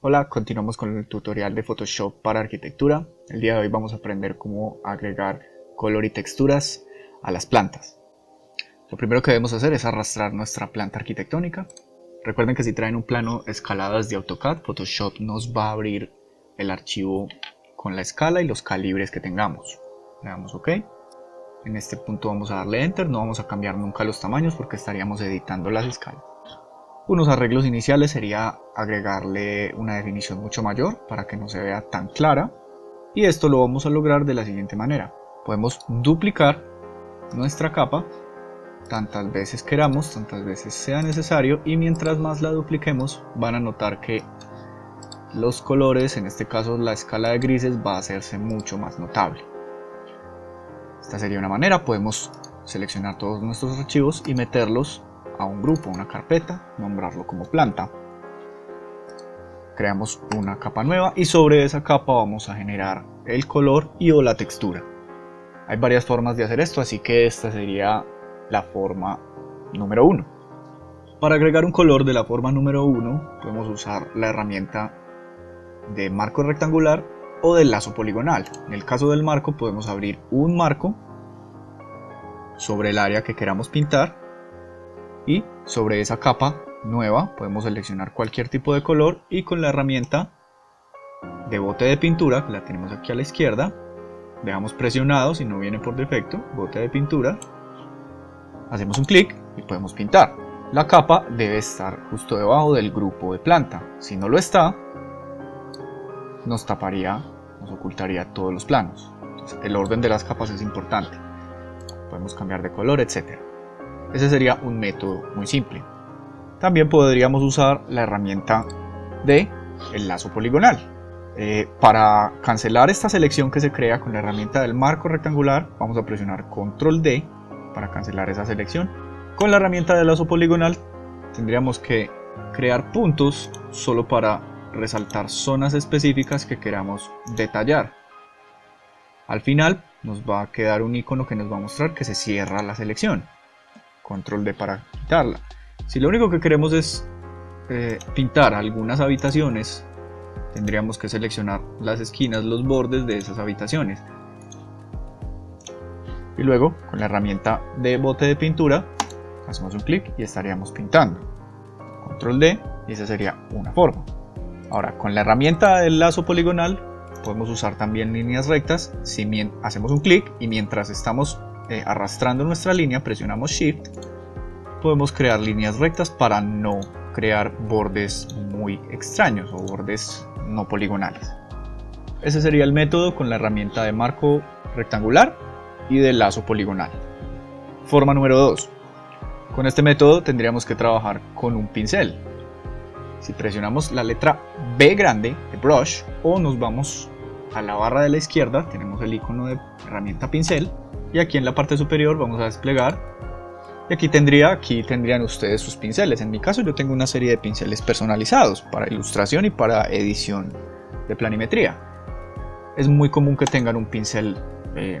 Hola, continuamos con el tutorial de Photoshop para arquitectura. El día de hoy vamos a aprender cómo agregar color y texturas a las plantas. Lo primero que debemos hacer es arrastrar nuestra planta arquitectónica. Recuerden que si traen un plano escalado desde AutoCAD, Photoshop nos va a abrir el archivo con la escala y los calibres que tengamos. Le damos OK. En este punto vamos a darle Enter, no vamos a cambiar nunca los tamaños porque estaríamos editando las escalas. Unos arreglos iniciales sería agregarle una definición mucho mayor para que no se vea tan clara, y esto lo vamos a lograr de la siguiente manera. Podemos duplicar nuestra capa tantas veces queramos, tantas veces sea necesario, y mientras más la dupliquemos van a notar que los colores, en este caso la escala de grises, va a hacerse mucho más notable. Esta sería una manera. Podemos seleccionar todos nuestros archivos y meterlos a un grupo, una carpeta, nombrarlo como planta. Creamos una capa nueva y sobre esa capa vamos a generar el color y o la textura. Hay varias formas de hacer esto, así que esta sería la forma número 1. Para agregar un color de la forma número 1 podemos usar la herramienta de marco rectangular o del lazo poligonal. En el caso del marco podemos abrir un marco sobre el área que queramos pintar, y sobre esa capa nueva podemos seleccionar cualquier tipo de color y con la herramienta de bote de pintura, que la tenemos aquí a la izquierda, dejamos presionado si no viene por defecto, bote de pintura, hacemos un clic y podemos pintar. La capa debe estar justo debajo del grupo de planta. Si no lo está, nos taparía, nos ocultaría todos los planos. Entonces, el orden de las capas es importante. Podemos cambiar de color, etc. Ese sería un método muy simple. También podríamos usar la herramienta de el lazo poligonal. Para cancelar esta selección que se crea con la herramienta del marco rectangular, vamos a presionar Control D para cancelar esa selección. Con la herramienta del lazo poligonal tendríamos que crear puntos solo para resaltar zonas específicas que queramos detallar. Al final nos va a quedar un icono que nos va a mostrar que se cierra la selección. Control D para quitarla. Si lo único que queremos es pintar algunas habitaciones, tendríamos que seleccionar las esquinas, los bordes de esas habitaciones. Y luego, con la herramienta de bote de pintura, hacemos un clic y estaríamos pintando. Control D, y esa sería una forma. Ahora, con la herramienta del lazo poligonal, podemos usar también líneas rectas. Si hacemos un clic y mientras estamos arrastrando nuestra línea, presionamos Shift, podemos crear líneas rectas para no crear bordes muy extraños o bordes no poligonales. Ese sería el método con la herramienta de marco rectangular y de lazo poligonal. Forma número 2. Con este método tendríamos que trabajar con un pincel. Si presionamos la letra B grande de Brush o nos vamos a la barra de la izquierda, tenemos el icono de herramienta pincel, y aquí en la parte superior vamos a desplegar, y aquí tendrían ustedes sus pinceles. En mi caso yo tengo una serie de pinceles personalizados para ilustración y para edición de planimetría. Es muy común que tengan un pincel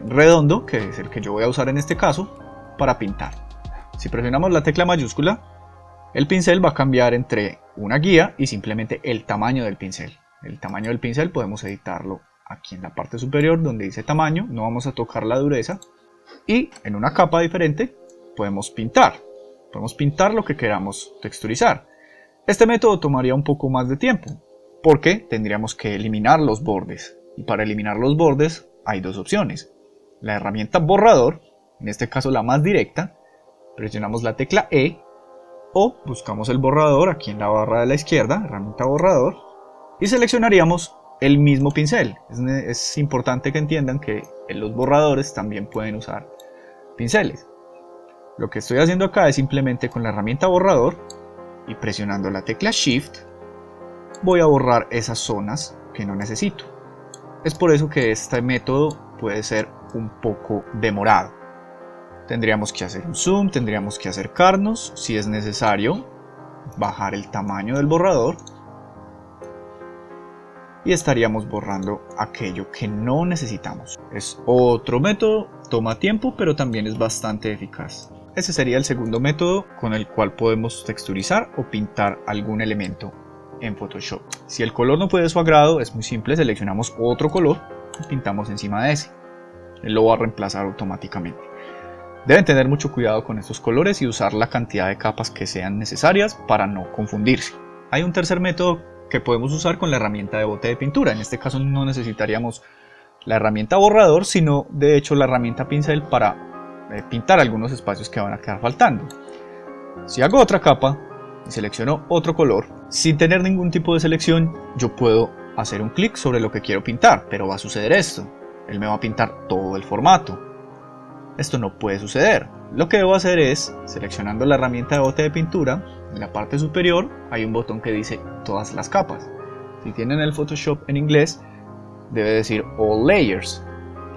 redondo, que es el que yo voy a usar en este caso, para pintar. Si presionamos la tecla mayúscula, el pincel va a cambiar entre una guía y simplemente el tamaño del pincel. El tamaño del pincel podemos editarlo aquí en la parte superior donde dice tamaño, no vamos a tocar la dureza, y en una capa diferente podemos pintar lo que queramos texturizar. Este método tomaría un poco más de tiempo porque tendríamos que eliminar los bordes, y para eliminar los bordes hay dos opciones: la herramienta borrador, en este caso la más directa, presionamos la tecla E, o buscamos el borrador aquí en la barra de la izquierda, herramienta borrador, y seleccionaríamos el mismo pincel. Es importante que entiendan que en los borradores también pueden usar pinceles. Lo que estoy haciendo acá es simplemente con la herramienta borrador y presionando la tecla Shift voy a borrar esas zonas que no necesito. Es por eso que este método puede ser un poco demorado. Tendríamos que hacer un zoom, tendríamos que acercarnos, si es necesario, bajar el tamaño del borrador, y estaríamos borrando aquello que no necesitamos. Es otro método, toma tiempo, pero también es bastante eficaz. Ese sería el segundo método con el cual podemos texturizar o pintar algún elemento en Photoshop. Si el color no fue de su agrado, es muy simple, seleccionamos otro color y pintamos encima de ese. Él lo va a reemplazar automáticamente. Deben tener mucho cuidado con estos colores y usar la cantidad de capas que sean necesarias para no confundirse. Hay un tercer método que podemos usar con la herramienta de bote de pintura. En este caso no necesitaríamos la herramienta borrador, sino de hecho la herramienta pincel para pintar algunos espacios que van a quedar faltando. Si hago otra capa y selecciono otro color, sin tener ningún tipo de selección, yo puedo hacer un clic sobre lo que quiero pintar, pero va a suceder esto. Él me va a pintar todo el formato. Esto no puede suceder. Lo que debo hacer es, seleccionando la herramienta de bote de pintura, en la parte superior hay un botón que dice todas las capas. Si tienen el Photoshop en inglés, debe decir All Layers.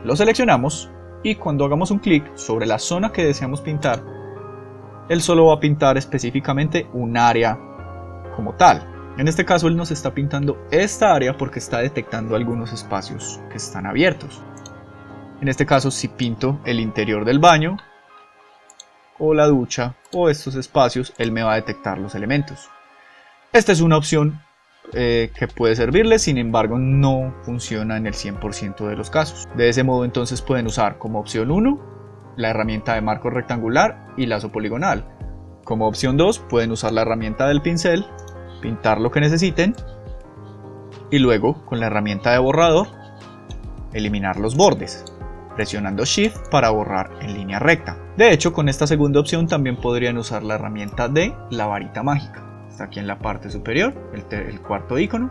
Lo seleccionamos y cuando hagamos un clic sobre la zona que deseamos pintar, él solo va a pintar específicamente un área como tal. En este caso él nos está pintando esta área porque está detectando algunos espacios que están abiertos. En este caso, si pinto el interior del baño o la ducha o estos espacios, él me va a detectar los elementos. Esta es una opción que puede servirles, sin embargo no funciona en el 100% de los casos. De ese modo entonces pueden usar como opción 1 la herramienta de marco rectangular y lazo poligonal. Como opción 2 pueden usar la herramienta del pincel, pintar lo que necesiten y luego con la herramienta de borrador eliminar los bordes, presionando Shift para borrar en línea recta. De hecho, con esta segunda opción también podrían usar la herramienta de la varita mágica. Está aquí en la parte superior, el cuarto icono.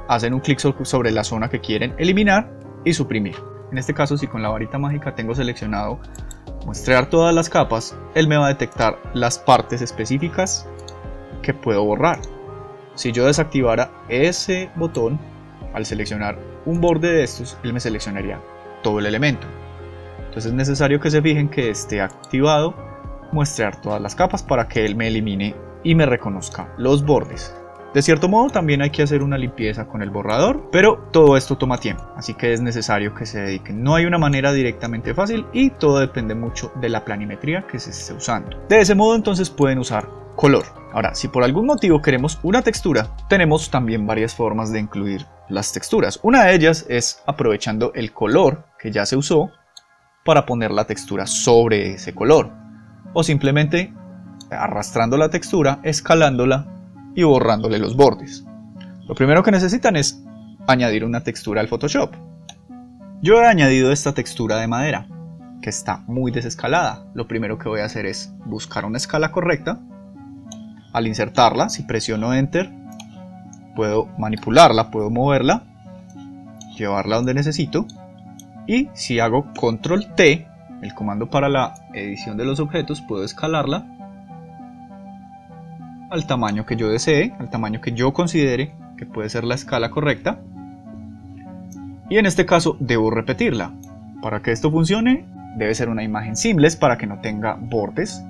Hacen un clic sobre la zona que quieren eliminar y suprimir. En este caso, si con la varita mágica tengo seleccionado muestrear todas las capas, él me va a detectar las partes específicas que puedo borrar. Si yo desactivara ese botón, al seleccionar un borde de estos, él me seleccionaría todo el elemento. Entonces es necesario que se fijen que esté activado muestrear todas las capas para que él me elimine y me reconozca los bordes. De cierto modo también hay que hacer una limpieza con el borrador, pero todo esto toma tiempo, así que es necesario que se dediquen. No hay una manera directamente fácil y todo depende mucho de la planimetría que se esté usando. De ese modo entonces pueden usar color. Ahora, si por algún motivo queremos una textura, tenemos también varias formas de incluir las texturas. Una de ellas es aprovechando el color que ya se usó para poner la textura sobre ese color, o simplemente arrastrando la textura, escalándola y borrándole los bordes. Lo primero que necesitan es añadir una textura al Photoshop. Yo he añadido esta textura de madera, que está muy desescalada. Lo primero que voy a hacer es buscar una escala correcta. Al insertarla, si presiono Enter, puedo manipularla, puedo moverla, llevarla donde necesito. Y si hago Control T, el comando para la edición de los objetos, puedo escalarla al tamaño que yo desee, al tamaño que yo considere que puede ser la escala correcta. Y en este caso debo repetirla. Para que esto funcione, debe ser una imagen seamless para que no tenga bordes.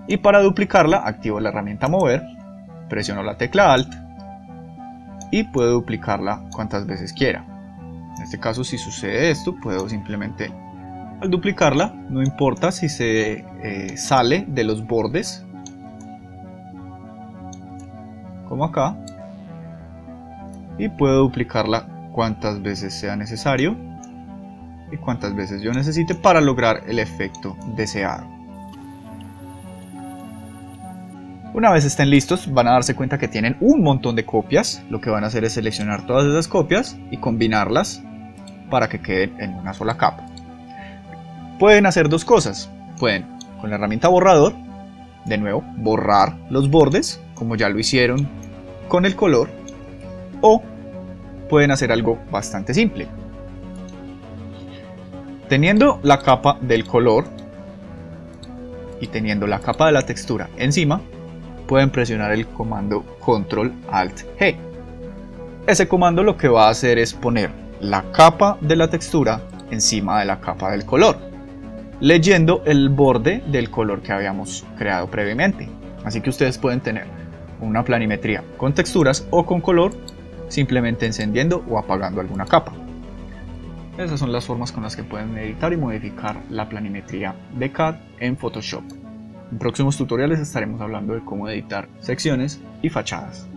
Y para duplicarla, activo la herramienta Mover, presiono la tecla Alt y puedo duplicarla cuantas veces quiera. En este caso, si sucede esto, puedo simplemente, al duplicarla, no importa si se sale de los bordes, como acá, y puedo duplicarla cuantas veces sea necesario y cuantas veces yo necesite para lograr el efecto deseado. Una vez estén listos, van a darse cuenta que tienen un montón de copias. Lo que van a hacer es seleccionar todas esas copias y combinarlas para que queden en una sola capa. Pueden hacer dos cosas. Pueden, con la herramienta borrador, de nuevo, borrar los bordes, como ya lo hicieron con el color, o pueden hacer algo bastante simple. Teniendo la capa del color y teniendo la capa de la textura encima, pueden presionar el comando Control Alt G. Ese comando lo que va a hacer es poner la capa de la textura encima de la capa del color, leyendo el borde del color que habíamos creado previamente. Así que ustedes pueden tener una planimetría con texturas o con color, simplemente encendiendo o apagando alguna capa. Esas son las formas con las que pueden editar y modificar la planimetría de CAD en Photoshop. En próximos tutoriales estaremos hablando de cómo editar secciones y fachadas.